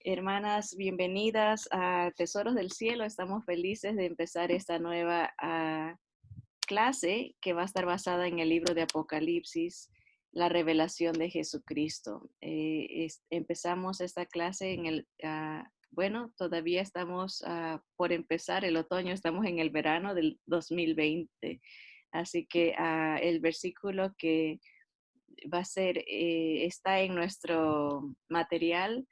Hermanas, bienvenidas a Tesoros del Cielo. Estamos felices de empezar esta nueva clase que va a estar basada en el libro de Apocalipsis, la revelación de Jesucristo. Empezamos esta clase en bueno, todavía estamos por empezar el otoño, estamos en el verano del 2020. Así que el versículo que va a ser, está en nuestro material,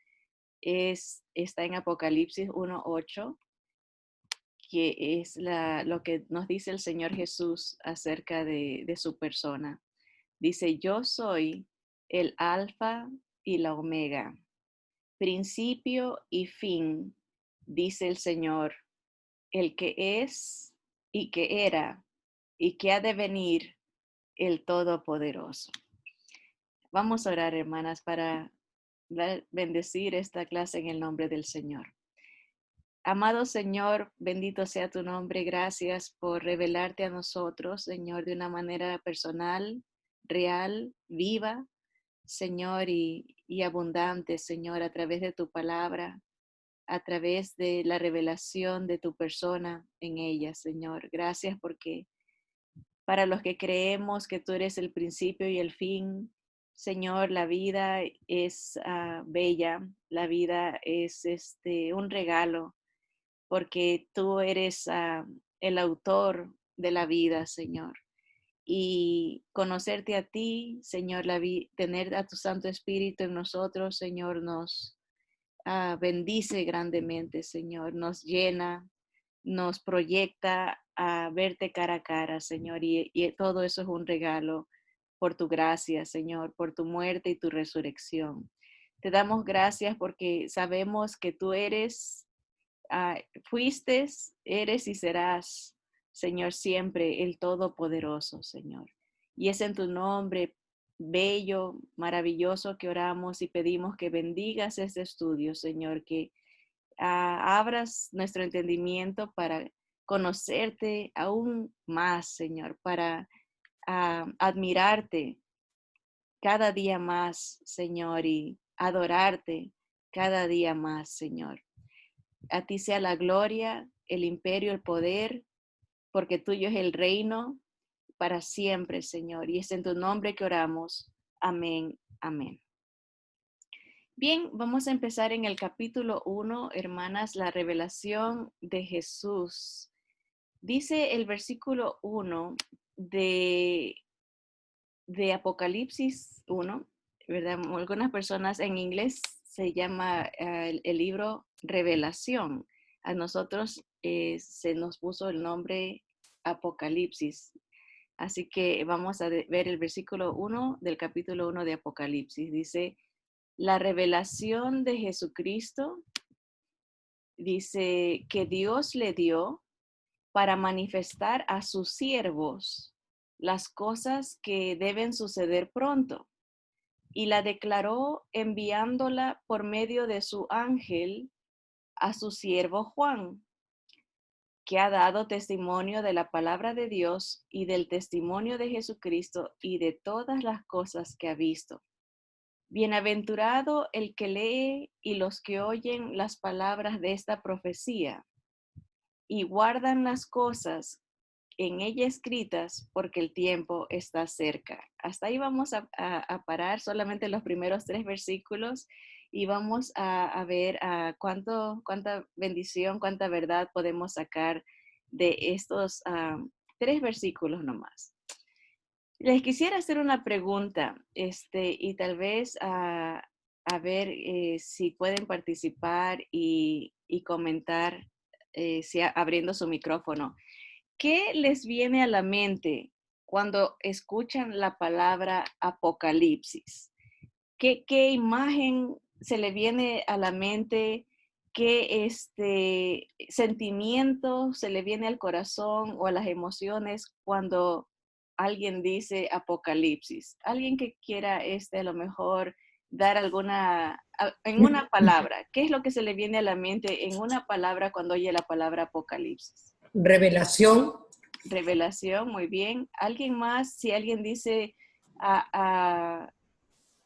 está en Apocalipsis 1:8, que es lo que nos dice el Señor Jesús acerca de su persona. Dice, yo soy el alfa y la omega, principio y fin, dice el Señor, el que es y que era y que ha de venir, el Todopoderoso. Vamos a orar, hermanas, para bendecir esta clase en el nombre del Señor. Amado Señor, bendito sea tu nombre. Gracias por revelarte a nosotros, Señor, de una manera personal, real, viva, Señor, y abundante, Señor, a través de tu palabra, a través de la revelación de tu persona en ella, Señor. Gracias porque para los que creemos que tú eres el principio y el fin, Señor, la vida es bella, la vida es un regalo, porque tú eres el autor de la vida, Señor. Y conocerte a ti, Señor, tener a tu Santo Espíritu en nosotros, Señor, nos bendice grandemente, Señor, nos llena, nos proyecta a verte cara a cara, Señor, y todo eso es un regalo por tu gracia, Señor, por tu muerte y tu resurrección. Te damos gracias porque sabemos que tú eres, fuiste, eres y serás, Señor, siempre el Todopoderoso, Señor. Y es en tu nombre bello, maravilloso que oramos y pedimos que bendigas este estudio, Señor, que abras nuestro entendimiento para conocerte aún más, Señor, para admirarte cada día más, Señor, y adorarte cada día más, Señor. A ti sea la gloria, el imperio, el poder, porque tuyo es el reino para siempre, Señor. Y es en tu nombre que oramos. Amén, amén. Bien, vamos a empezar en el capítulo 1, hermanas, la revelación de Jesús. Dice el versículo 1 de Apocalipsis 1, ¿verdad? Algunas personas en inglés se llama el libro Revelación. A nosotros se nos puso el nombre Apocalipsis. Así que vamos a ver el versículo 1 del capítulo 1 de Apocalipsis. Dice, la revelación de Jesucristo, dice que Dios le dio para manifestar a sus siervos las cosas que deben suceder pronto, y la declaró enviándola por medio de su ángel a su siervo Juan, que ha dado testimonio de la palabra de Dios y del testimonio de Jesucristo y de todas las cosas que ha visto. Bienaventurado el que lee y los que oyen las palabras de esta profecía y guardan las cosas en ella escritas, porque el tiempo está cerca. Hasta ahí vamos a parar, solamente los primeros 3 versículos, y vamos a ver cuánta bendición, cuánta verdad podemos sacar de estos 3 versículos nomás. Les quisiera hacer una pregunta, y tal vez a ver si pueden participar y comentar, abriendo su micrófono. ¿Qué les viene a la mente cuando escuchan la palabra Apocalipsis? ¿Qué imagen se le viene a la mente? ¿Qué sentimiento se le viene al corazón o a las emociones cuando alguien dice Apocalipsis? Alguien que quiera a lo mejor dar en una palabra, ¿qué es lo que se le viene a la mente en una palabra cuando oye la palabra Apocalipsis? Revelación. Revelación, muy bien. ¿Alguien más? Si alguien dice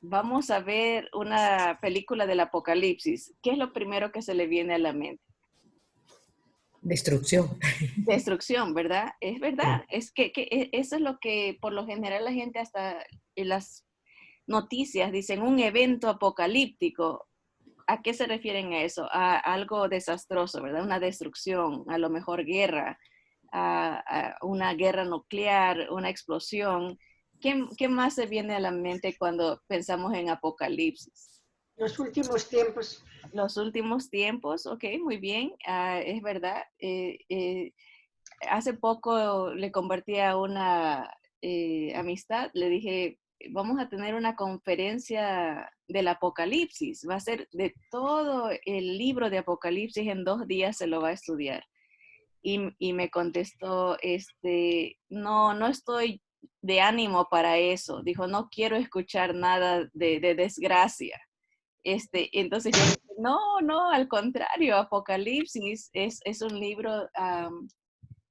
vamos a ver una película del Apocalipsis, ¿qué es lo primero que se le viene a la mente? Destrucción. Destrucción, ¿verdad? Es Sí. verdad. Es que eso es lo que por lo general la gente hasta en las noticias dicen un evento apocalíptico. ¿A qué se refieren a eso? A algo desastroso, ¿verdad? Una destrucción, a lo mejor guerra, a una guerra nuclear, una explosión. ¿Qué más se viene a la mente cuando pensamos en apocalipsis? Los últimos tiempos. Los últimos tiempos, ok, muy bien, es verdad. Hace poco le compartí a una amistad, le dije, vamos a tener una conferencia del Apocalipsis, va a ser de todo el libro de Apocalipsis, en 2 días se lo va a estudiar. Y me contestó, no, no estoy de ánimo para eso. Dijo, no quiero escuchar nada de desgracia. Entonces yo le dije, no, no, al contrario, Apocalipsis es un libro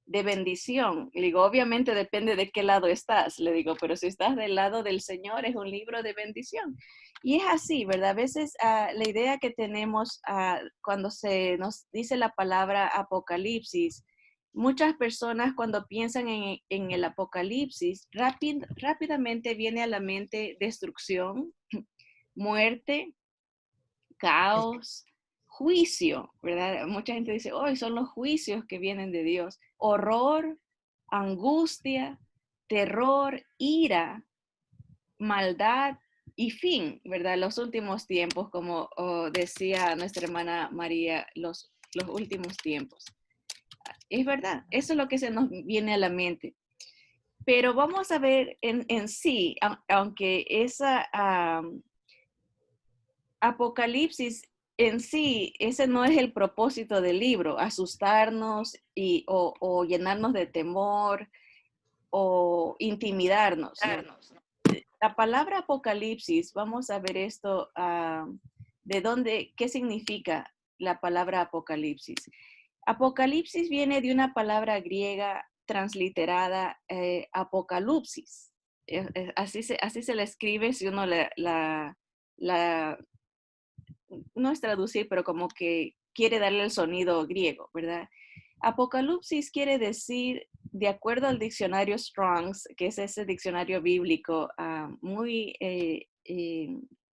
de bendición. Le digo, obviamente depende de qué lado estás, le digo, pero si estás del lado del Señor es un libro de bendición. Y es así, ¿verdad? A veces la idea que tenemos cuando se nos dice la palabra apocalipsis, muchas personas cuando piensan en el apocalipsis, rápidamente viene a la mente destrucción, muerte, caos, juicio, ¿verdad? Mucha gente dice, hoy son los juicios que vienen de Dios. Horror, angustia, terror, ira, maldad y fin, ¿verdad? Los últimos tiempos, como decía nuestra hermana María, los últimos tiempos. Es verdad, eso es lo que se nos viene a la mente. Pero vamos a ver en sí, aunque esa Apocalipsis en sí, ese no es el propósito del libro, asustarnos o llenarnos de temor o intimidarnos, ¿no? La palabra Apocalipsis, vamos a ver esto, de dónde, qué significa la palabra Apocalipsis. Apocalipsis viene de una palabra griega transliterada, apocalipsis. Así se la escribe si uno la no es traducir, pero como que quiere darle el sonido griego, ¿verdad? Apocalipsis quiere decir, de acuerdo al diccionario Strong's, que es ese diccionario bíblico muy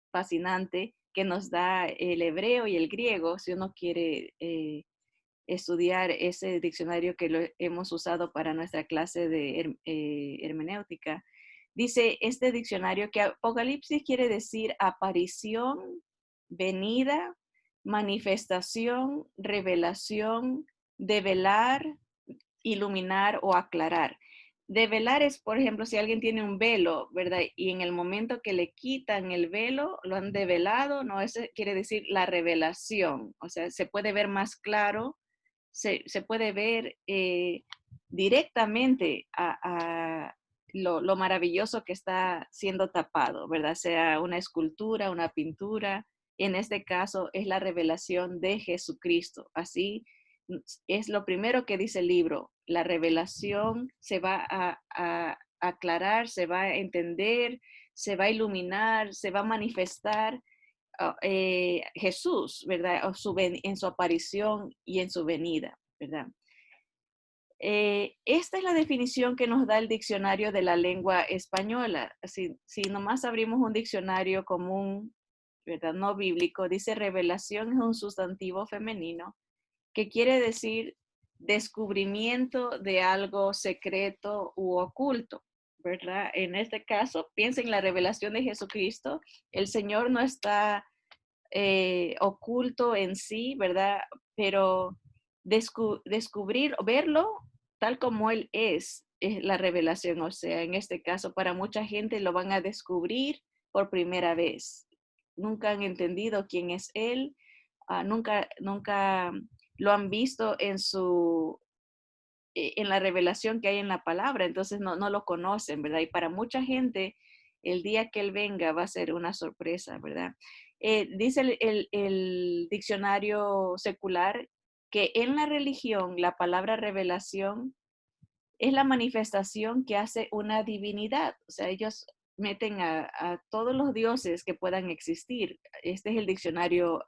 fascinante, que nos da el hebreo y el griego, si uno quiere estudiar ese diccionario que lo hemos usado para nuestra clase de hermenéutica. Dice este diccionario que Apocalipsis quiere decir aparición, venida, manifestación, revelación, develar, iluminar o aclarar. Develar es, por ejemplo, si alguien tiene un velo, ¿verdad? Y en el momento que le quitan el velo, lo han develado, ¿no? Eso quiere decir la revelación. O sea, se puede ver más claro, se puede ver directamente a lo maravilloso que está siendo tapado, ¿verdad? Sea una escultura, una pintura. En este caso es la revelación de Jesucristo. Así es lo primero que dice el libro. La revelación se va a aclarar, se va a entender, se va a iluminar, se va a manifestar Jesús, ¿verdad? En su aparición y en su venida, ¿verdad? Esta es la definición que nos da el diccionario de la lengua española. Si nomás abrimos un diccionario común, ¿verdad? No bíblico, dice revelación es un sustantivo femenino que quiere decir descubrimiento de algo secreto u oculto, ¿verdad? En este caso, piensen en la revelación de Jesucristo. El Señor no está oculto en sí, ¿verdad? Pero descubrir, verlo tal como Él es la revelación. O sea, en este caso, para mucha gente lo van a descubrir por primera vez. Nunca han entendido quién es Él, nunca lo han visto en la revelación que hay en la palabra, entonces no lo conocen, ¿verdad? Y para mucha gente, el día que Él venga va a ser una sorpresa, ¿verdad? Dice el diccionario secular que en la religión la palabra revelación es la manifestación que hace una divinidad. O sea, ellos meten a todos los dioses que puedan existir. Este es el diccionario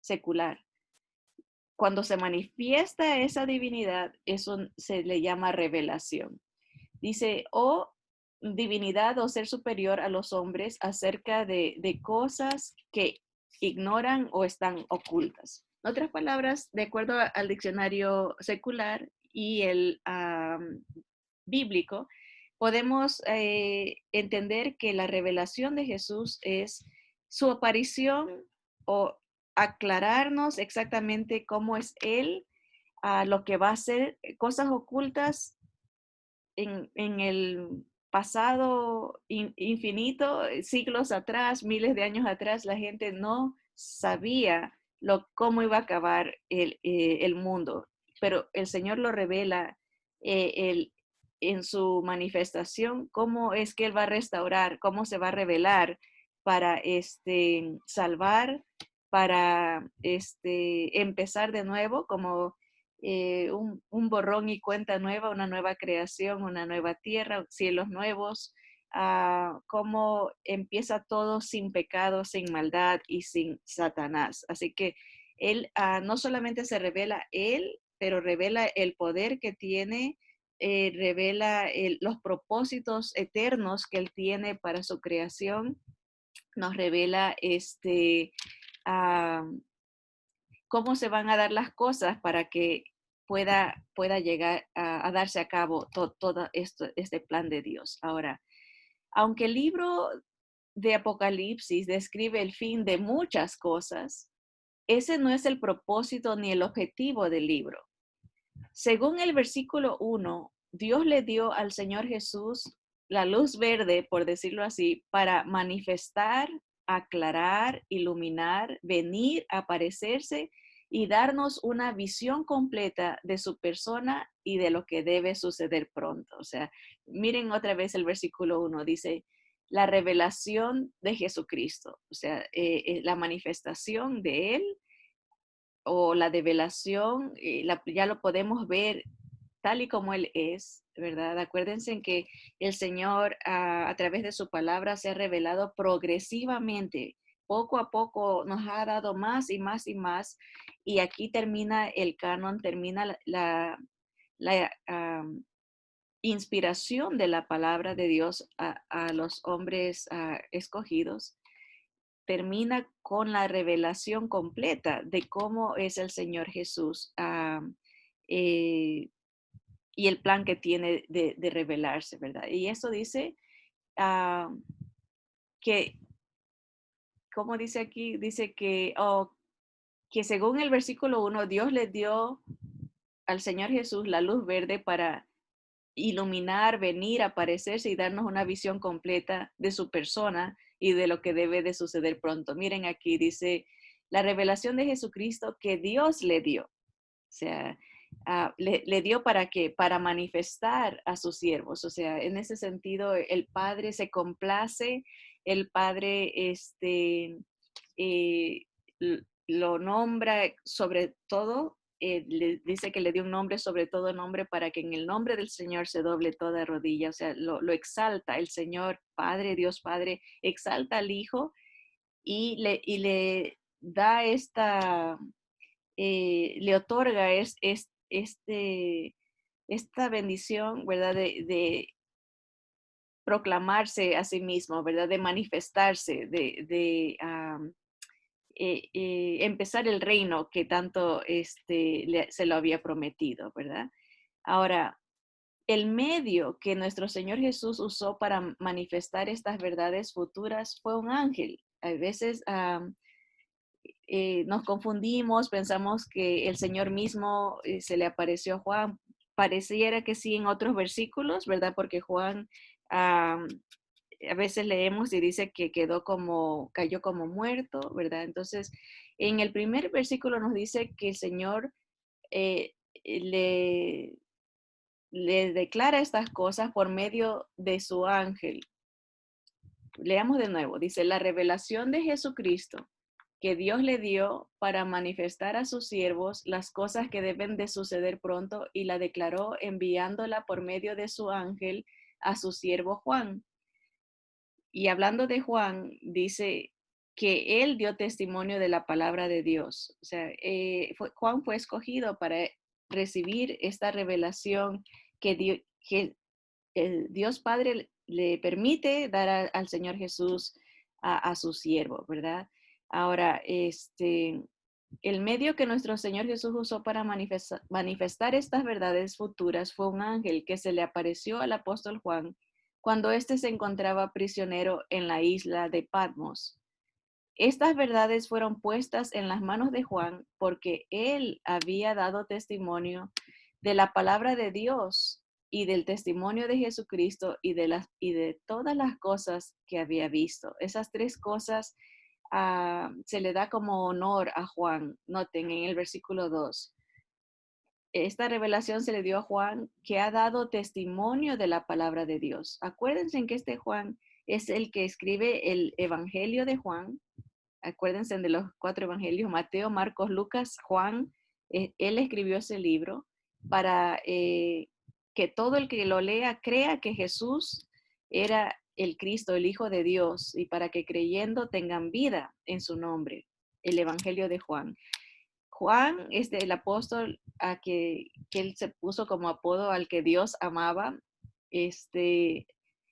secular. Cuando se manifiesta esa divinidad, eso se le llama revelación. Dice, o divinidad o ser superior a los hombres acerca de cosas que ignoran o están ocultas. En otras palabras, de acuerdo al diccionario secular y el bíblico, podemos entender que la revelación de Jesús es su aparición o aclararnos exactamente cómo es Él, lo que va a ser, cosas ocultas en el pasado infinito, siglos atrás, miles de años atrás, la gente no sabía cómo iba a acabar el mundo, pero el Señor lo revela en su manifestación, cómo es que Él va a restaurar, cómo se va a revelar para salvar, para empezar de nuevo, como un borrón y cuenta nueva, una nueva creación, una nueva tierra, cielos nuevos, cómo empieza todo sin pecado, sin maldad y sin Satanás. Así que Él no solamente se revela Él, pero revela el poder que tiene, revela los propósitos eternos que Él tiene para su creación, nos revela uh, cómo se van a dar las cosas para que pueda llegar a darse a cabo todo este plan de Dios. Ahora, aunque el libro de Apocalipsis describe el fin de muchas cosas, ese no es el propósito ni el objetivo del libro. Según el versículo 1, Dios le dio al Señor Jesús la luz verde, por decirlo así, para manifestar, aclarar, iluminar, venir, aparecerse y darnos una visión completa de su persona y de lo que debe suceder pronto. O sea, miren otra vez el versículo 1, dice, la revelación de Jesucristo, o sea, la manifestación de Él o la develación, ya lo podemos ver tal y como Él es, ¿verdad? Acuérdense en que el Señor a través de su palabra se ha revelado progresivamente. Poco a poco nos ha dado más y más y más. Y aquí termina el canon, termina la inspiración de la palabra de Dios a los hombres escogidos. Termina con la revelación completa de cómo es el Señor Jesús. Eh, y el plan que tiene de revelarse, ¿verdad? Y eso dice que, como dice aquí, dice que según el versículo 1, Dios le dio al Señor Jesús la luz verde para iluminar, venir, aparecerse y darnos una visión completa de su persona y de lo que debe de suceder pronto. Miren aquí, dice, la revelación de Jesucristo que Dios le dio. O sea, le dio para qué? Para manifestar a sus siervos. O sea, en ese sentido, el Padre se complace, el Padre eh, lo nombra sobre todo, le dice que le dio un nombre sobre todo nombre para que en el nombre del Señor se doble toda rodilla. O sea, lo exalta el Señor Padre, Dios Padre, exalta al Hijo y le da le otorga esta bendición, ¿verdad? De proclamarse a sí mismo, ¿verdad? De manifestarse, empezar el reino que tanto se lo había prometido, ¿verdad? Ahora, el medio que nuestro Señor Jesús usó para manifestar estas verdades futuras fue un ángel. A veces nos confundimos, pensamos que el Señor mismo se le apareció a Juan. Pareciera que sí en otros versículos, ¿verdad? Porque Juan a veces leemos y dice que cayó como muerto, ¿verdad? Entonces, en el primer versículo nos dice que el Señor eh, le, le declara estas cosas por medio de su ángel. Leamos de nuevo, dice, la revelación de Jesucristo que Dios le dio para manifestar a sus siervos las cosas que deben de suceder pronto y la declaró enviándola por medio de su ángel a su siervo Juan. Y hablando de Juan, dice que él dio testimonio de la palabra de Dios. O sea, Juan fue escogido para recibir esta revelación que el Dios Padre le permite dar al Señor Jesús a su siervo, ¿verdad? Ahora, el medio que nuestro Señor Jesús usó para manifestar estas verdades futuras fue un ángel que se le apareció al apóstol Juan cuando éste se encontraba prisionero en la isla de Patmos. Estas verdades fueron puestas en las manos de Juan porque él había dado testimonio de la palabra de Dios y del testimonio de Jesucristo y de todas las cosas que había visto. Esas tres cosas se le da como honor a Juan. Noten en el versículo 2. Esta revelación se le dio a Juan que ha dado testimonio de la palabra de Dios. Acuérdense en que este Juan es el que escribe el Evangelio de Juan. Acuérdense de los 4 evangelios: Mateo, Marcos, Lucas, Juan. Él escribió ese libro para que todo el que lo lea crea que Jesús era el Cristo, el Hijo de Dios, y para que creyendo tengan vida en su nombre. El Evangelio de Juan. Juan es el apóstol que él se puso como apodo al que Dios amaba,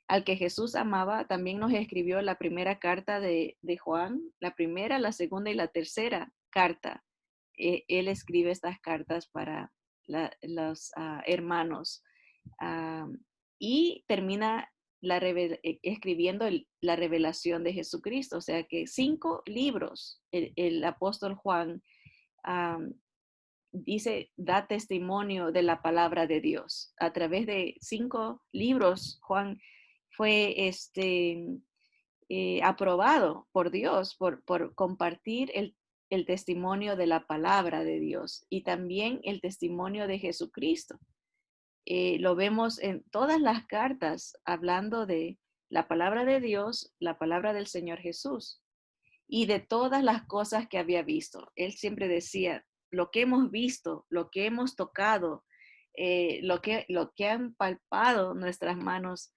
al que Jesús amaba. También nos escribió la primera carta de Juan, la primera, la segunda y la tercera carta. Él escribe estas cartas para los hermanos ah, y termina escribiendo la revelación de Jesucristo. O sea que 5 libros el apóstol Juan um, dice, da testimonio de la palabra de Dios. A través de 5 libros, Juan fue aprobado por Dios por compartir el testimonio de la palabra de Dios y también el testimonio de Jesucristo. Lo vemos en todas las cartas hablando de la palabra de Dios, la palabra del Señor Jesús y de todas las cosas que había visto. Él siempre decía, lo que hemos visto, lo que hemos tocado, lo que han palpado nuestras manos,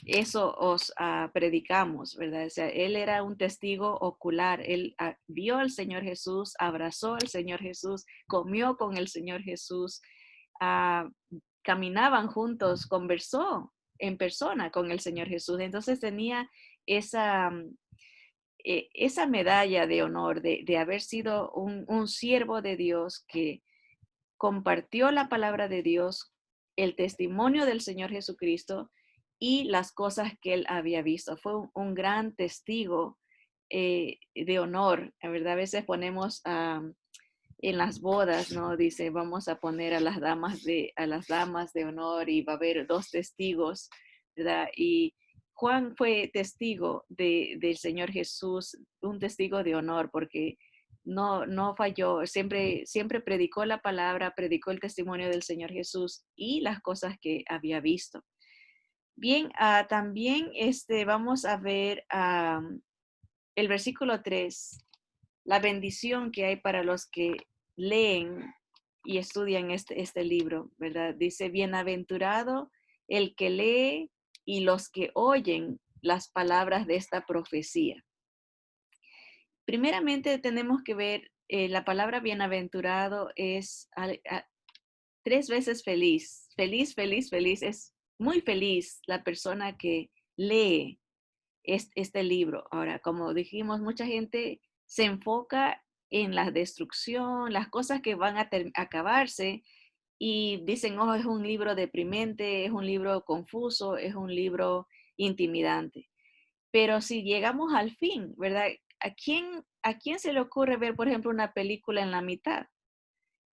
eso os predicamos, ¿verdad? O sea, él era un testigo ocular. Él vio al Señor Jesús, abrazó al Señor Jesús, comió con el Señor Jesús, ah, caminaban juntos, conversó en persona con el Señor Jesús. Entonces tenía esa, esa medalla de honor de haber sido un siervo de Dios que compartió la palabra de Dios, el testimonio del Señor Jesucristo y las cosas que él había visto. Fue un gran testigo de honor. La verdad, a veces ponemos en las bodas, ¿no? Dice, vamos a poner a las damas de honor y va a haber 2 testigos, ¿verdad? Y Juan fue testigo del Señor Jesús, un testigo de honor, porque no falló, siempre predicó la palabra, predicó el testimonio del Señor Jesús y las cosas que había visto. Bien, también vamos a ver el versículo 3, la bendición que hay para los que leen y estudian este libro, ¿verdad? Dice, bienaventurado el que lee y los que oyen las palabras de esta profecía. Primeramente tenemos que ver la palabra bienaventurado es 3 veces feliz, feliz, feliz, feliz. Es muy feliz la persona que lee este libro. Ahora, como dijimos, mucha gente se enfoca en la destrucción, las cosas que van a acabarse y dicen, oh, es un libro deprimente, es un libro confuso, es un libro intimidante. Pero si llegamos al fin, ¿verdad? ¿A quién se le ocurre ver, por ejemplo, una película en la mitad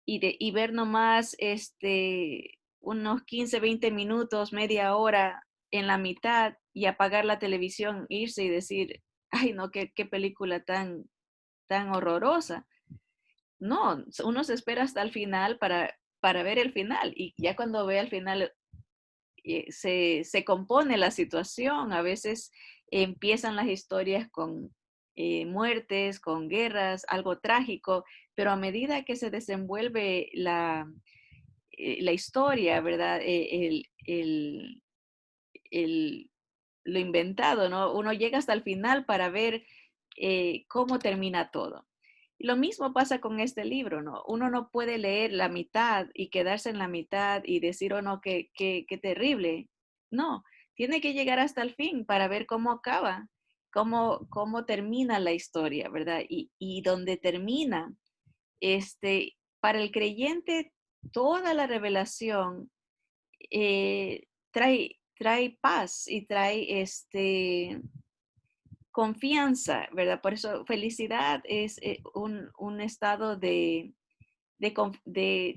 y ver nomás unos 15, 20 minutos, media hora en la mitad y apagar la televisión, irse y decir, ay, no, qué película tan horrorosa? No, uno se espera hasta el final para ver el final y ya cuando ve al final se compone la situación. A veces empiezan las historias con muertes, con guerras, algo trágico, pero a medida que se desenvuelve la historia, ¿verdad? El lo inventado, ¿no? Uno llega hasta el final para ver cómo termina todo. Lo mismo pasa con este libro, ¿no? Uno no puede leer la mitad y quedarse en la mitad y decir, oh no, qué terrible. No, tiene que llegar hasta el fin para ver cómo acaba, cómo termina la historia, ¿verdad? Y donde termina, para el creyente, toda la revelación trae paz y trae confianza, ¿verdad? Por eso felicidad es un estado de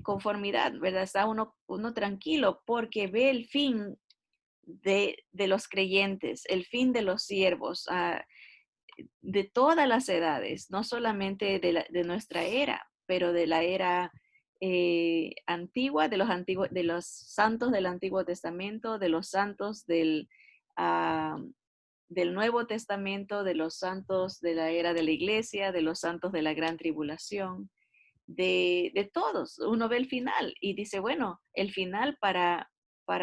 conformidad, ¿verdad? Está uno tranquilo porque ve el fin de los creyentes, el fin de los siervos, de todas las edades, no solamente de nuestra era, pero de la era antigua, de los santos del Antiguo Testamento, de los santos ah, del Nuevo Testamento, de los santos de la era de la iglesia, de los santos de la gran tribulación, de todos. Uno ve el final y dice, bueno, el final para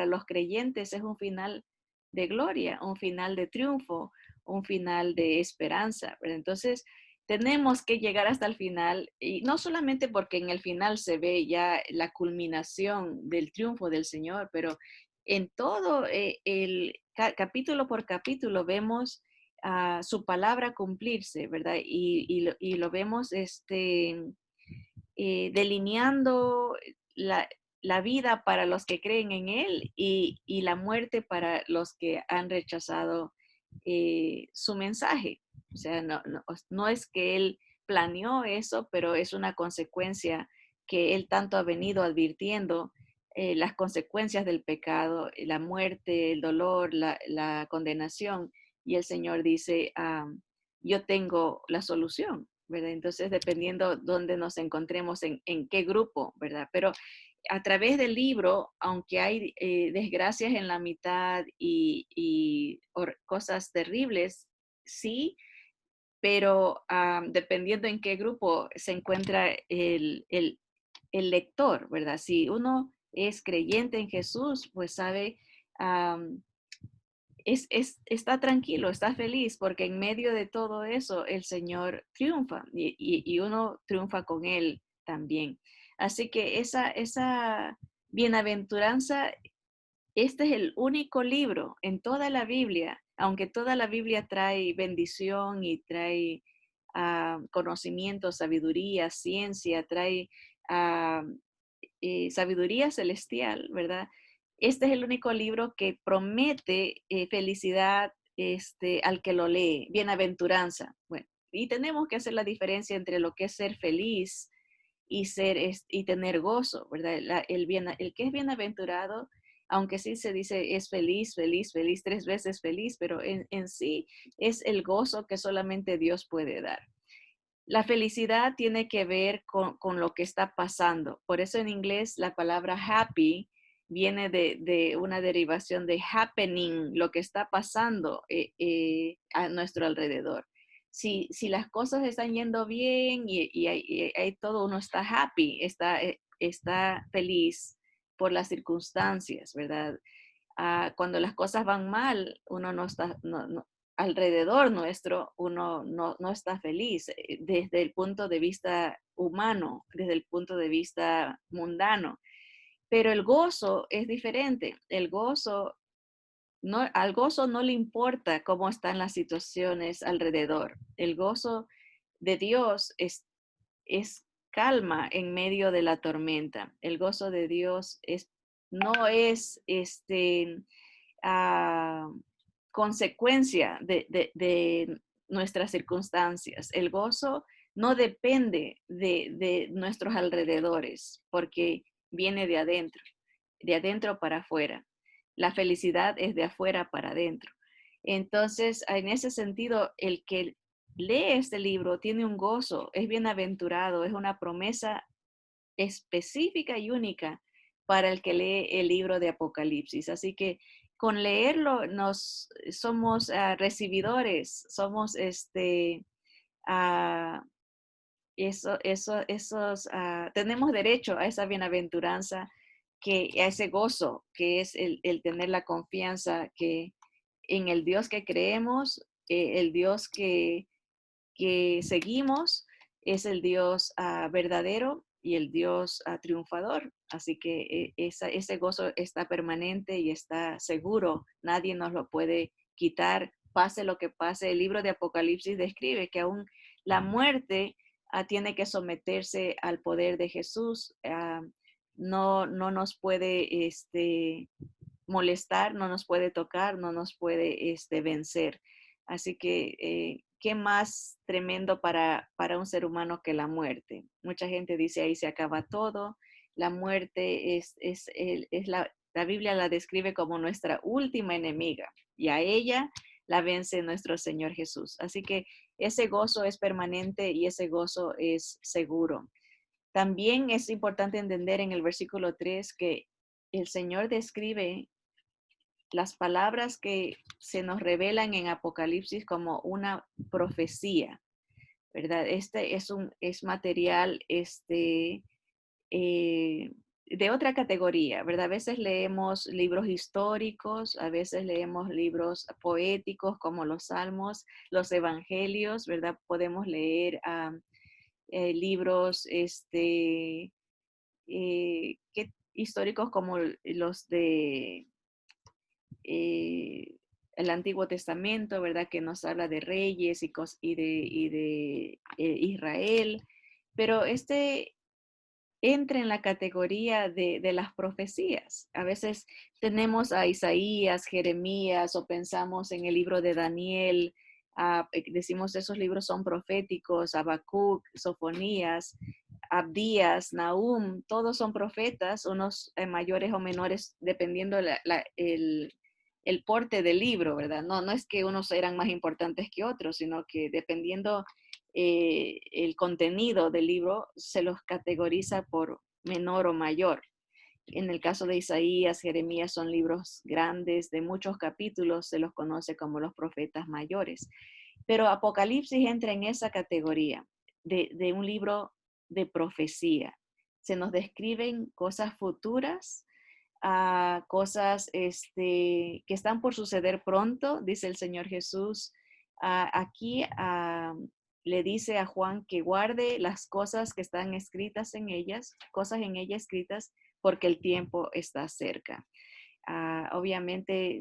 los creyentes es un final de gloria, un final de triunfo, un final de esperanza, ¿verdad? Entonces, tenemos que llegar hasta el final, y no solamente porque en el final se ve ya la culminación del triunfo del Señor, pero en todo capítulo por capítulo vemos su palabra cumplirse, ¿verdad? Y lo vemos delineando la vida para los que creen en Él y la muerte para los que han rechazado su mensaje. O sea, no es que Él planeó eso, pero es una consecuencia que Él tanto ha venido advirtiendo, las consecuencias del pecado, la muerte, el dolor, la condenación. Y el Señor dice, yo tengo la solución, ¿verdad? Entonces, dependiendo dónde nos encontremos, en qué grupo, ¿verdad? Pero a través del libro, aunque hay desgracias en la mitad y cosas terribles, sí, pero dependiendo en qué grupo se encuentra el lector, ¿verdad? Si uno es creyente en Jesús, pues sabe, um, está tranquilo, está feliz, porque en medio de todo eso el Señor triunfa y uno triunfa con Él también. Así que esa bienaventuranza, este es el único libro en toda la Biblia, aunque toda la Biblia trae bendición y trae conocimiento, sabiduría, ciencia, trae ah, sabiduría celestial, ¿verdad? Este es el único libro que promete felicidad al que lo lee, bienaventuranza. Bueno, y tenemos que hacer la diferencia entre lo que es ser feliz y tener gozo, ¿verdad? El que es bienaventurado, aunque sí se dice es feliz, feliz, feliz, 3 veces feliz, pero en sí es el gozo que solamente Dios puede dar. La felicidad tiene que ver con lo que está pasando. Por eso en inglés la palabra happy viene de una derivación de happening, lo que está pasando a nuestro alrededor. Si las cosas están yendo bien hay todo, uno está happy, está feliz por las circunstancias, ¿verdad? Cuando las cosas van mal, uno no está, alrededor nuestro, uno no está feliz desde el punto de vista humano, desde el punto de vista mundano. Pero el gozo es diferente. Al gozo no le importa cómo están las situaciones alrededor. El gozo de Dios es calma en medio de la tormenta. El gozo de Dios no es ah, consecuencia de nuestras circunstancias. El gozo no depende de nuestros alrededores, porque viene de adentro para afuera. La felicidad es de afuera para adentro. Entonces, en ese sentido, el que lee este libro tiene un gozo, es bienaventurado, es una promesa específica y única para el que lee el libro de Apocalipsis. Así que con leerlo somos recibidores, somos ah, tenemos derecho a esa bienaventuranza, a ese gozo que es el tener la confianza que en el Dios que creemos, el Dios que seguimos es el Dios verdadero y el Dios triunfador. Así que ese gozo está permanente y está seguro. Nadie nos lo puede quitar, pase lo que pase. El libro de Apocalipsis describe que aún la muerte tiene que someterse al poder de Jesús. No nos puede molestar, no nos puede tocar, no nos puede vencer. Así que, ¿qué más tremendo para un ser humano que la muerte? Mucha gente dice ahí se acaba todo. La muerte la Biblia la describe como nuestra última enemiga y a ella la vence nuestro Señor Jesús. Así que ese gozo es permanente y ese gozo es seguro. También es importante entender en el versículo 3 que el Señor describe las palabras que se nos revelan en Apocalipsis como una profecía, ¿verdad? Este es material de otra categoría, ¿verdad? A veces leemos libros históricos, a veces leemos libros poéticos como los salmos, los evangelios, ¿verdad? Podemos leer libros históricos como los de el Antiguo Testamento, ¿verdad? Que nos habla de reyes y de Israel, pero entra en la categoría de las profecías. A veces tenemos a Isaías, Jeremías o pensamos en el libro de Daniel, decimos esos libros son proféticos, Habacuc, Sofonías, Abdías, Nahum, todos son profetas, unos mayores o menores dependiendo el porte del libro, ¿verdad? No es que unos eran más importantes que otros, sino que dependiendo el contenido del libro se los categoriza por menor o mayor. En el caso de Isaías, Jeremías son libros grandes de muchos capítulos, se los conoce como los profetas mayores. Pero Apocalipsis entra en esa categoría de un libro de profecía. Se nos describen cosas futuras, cosas que están por suceder pronto, dice el Señor Jesús. Aquí le dice a Juan que guarde las cosas que están escritas en ellas, cosas en ellas escritas, porque el tiempo está cerca. Obviamente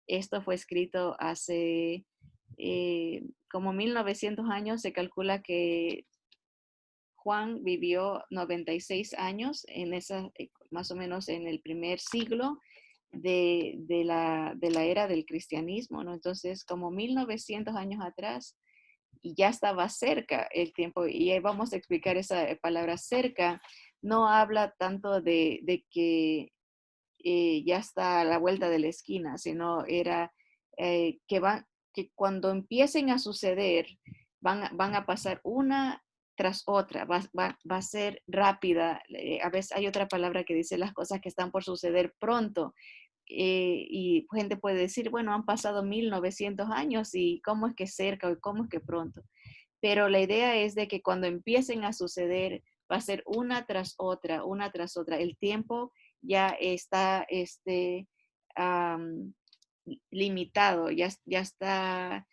esto fue escrito hace como 1900 años. Se calcula que Juan vivió 96 años más o menos en el primer siglo de la era del cristianismo, ¿no? Entonces, como 1900 años atrás, y ya estaba cerca el tiempo, y ahí vamos a explicar esa palabra cerca, no habla tanto de que ya está a la vuelta de la esquina, sino era que cuando empiecen a suceder, van a pasar una tras otra, va a ser rápida. A veces hay otra palabra que dice las cosas que están por suceder pronto. Y gente puede decir, bueno, han pasado 1900 años y cómo es que cerca o cómo es que pronto. Pero la idea es de que cuando empiecen a suceder, va a ser una tras otra, una tras otra. El tiempo ya está limitado, ya está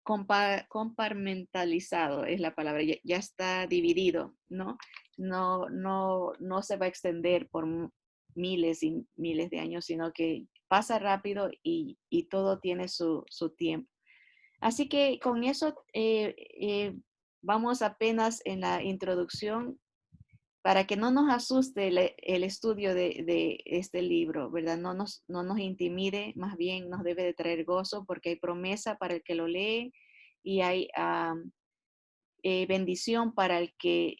compartimentalizado, es la palabra, ya está dividido, ¿no? No se va a extender por miles y miles de años, sino que pasa rápido y todo tiene su tiempo. Así que con eso vamos apenas en la introducción para que no nos asuste el estudio de este libro, ¿verdad? No nos intimide, más bien nos debe de traer gozo porque hay promesa para el que lo lee y hay bendición para el que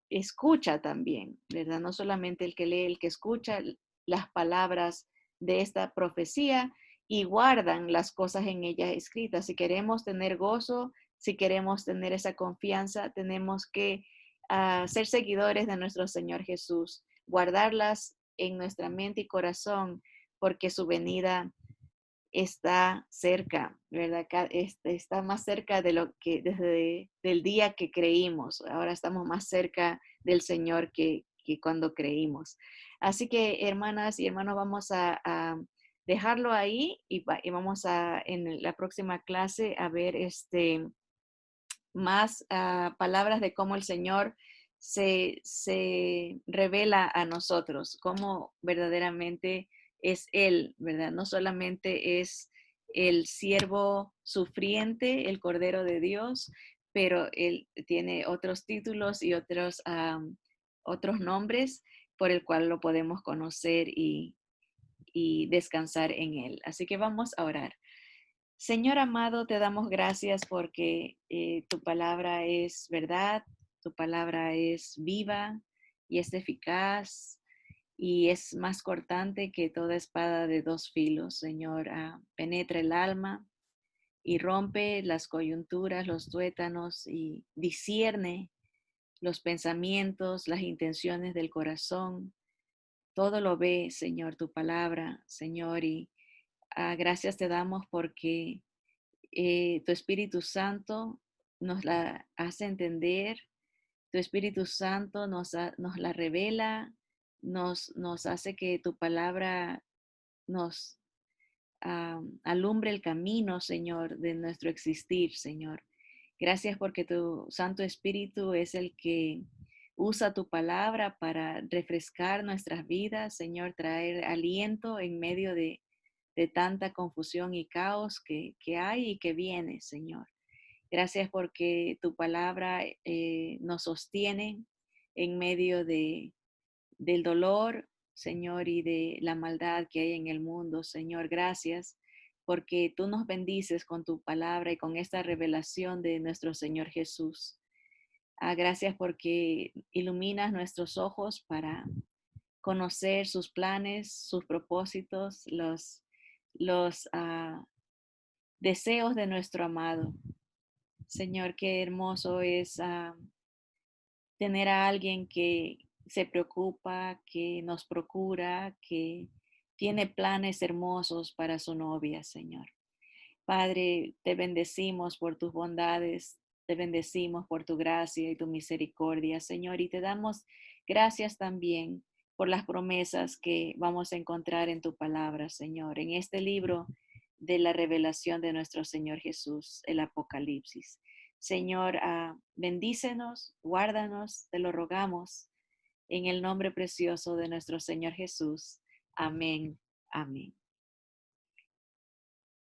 escucha también, ¿verdad? No solamente el que lee, el que escucha las palabras de esta profecía y guardan las cosas en ellas escritas. Si queremos tener gozo, si queremos tener esa confianza, tenemos que ser seguidores de nuestro Señor Jesús, guardarlas en nuestra mente y corazón, porque su venida está cerca, ¿verdad? Está más cerca de lo que desde el día que creímos. Ahora estamos más cerca del Señor que cuando creímos. Así que, hermanas y hermanos, vamos a dejarlo ahí y vamos a, en la próxima clase a ver más palabras de cómo el Señor se revela a nosotros, cómo verdaderamente es Él, ¿verdad? No solamente es el siervo sufriente, el Cordero de Dios, pero Él tiene otros títulos y otros nombres por el cual lo podemos conocer y descansar en Él. Así que vamos a orar. Señor amado, te damos gracias porque tu palabra es verdad, tu palabra es viva y es eficaz y es más cortante que toda espada de dos filos, Señor. Penetra el alma y rompe las coyunturas, los tuétanos y discierne los pensamientos, las intenciones del corazón. Todo lo ve, Señor, tu palabra, Señor, y gracias te damos porque tu Espíritu Santo nos la hace entender, tu Espíritu Santo nos la revela, nos hace que tu palabra nos alumbre el camino, Señor, de nuestro existir, Señor. Gracias porque tu Santo Espíritu es el que usa tu palabra para refrescar nuestras vidas, Señor, traer aliento en medio de tanta confusión y caos que hay y que viene, Señor. Gracias porque tu palabra nos sostiene en medio del dolor, Señor, y de la maldad que hay en el mundo. Señor, gracias porque tú nos bendices con tu palabra y con esta revelación de nuestro Señor Jesús. Gracias porque iluminas nuestros ojos para conocer sus planes, sus propósitos, los deseos de nuestro amado. Señor, qué hermoso es tener a alguien que se preocupa, que nos procura, que tiene planes hermosos para su novia, Señor. Padre, te bendecimos por tus bondades, te bendecimos por tu gracia y tu misericordia, Señor, y te damos gracias también por las promesas que vamos a encontrar en tu palabra, Señor, en este libro de la revelación de nuestro Señor Jesús, el Apocalipsis. Señor, bendícenos, guárdanos, te lo rogamos, en el nombre precioso de nuestro Señor Jesús. Amén. Amén.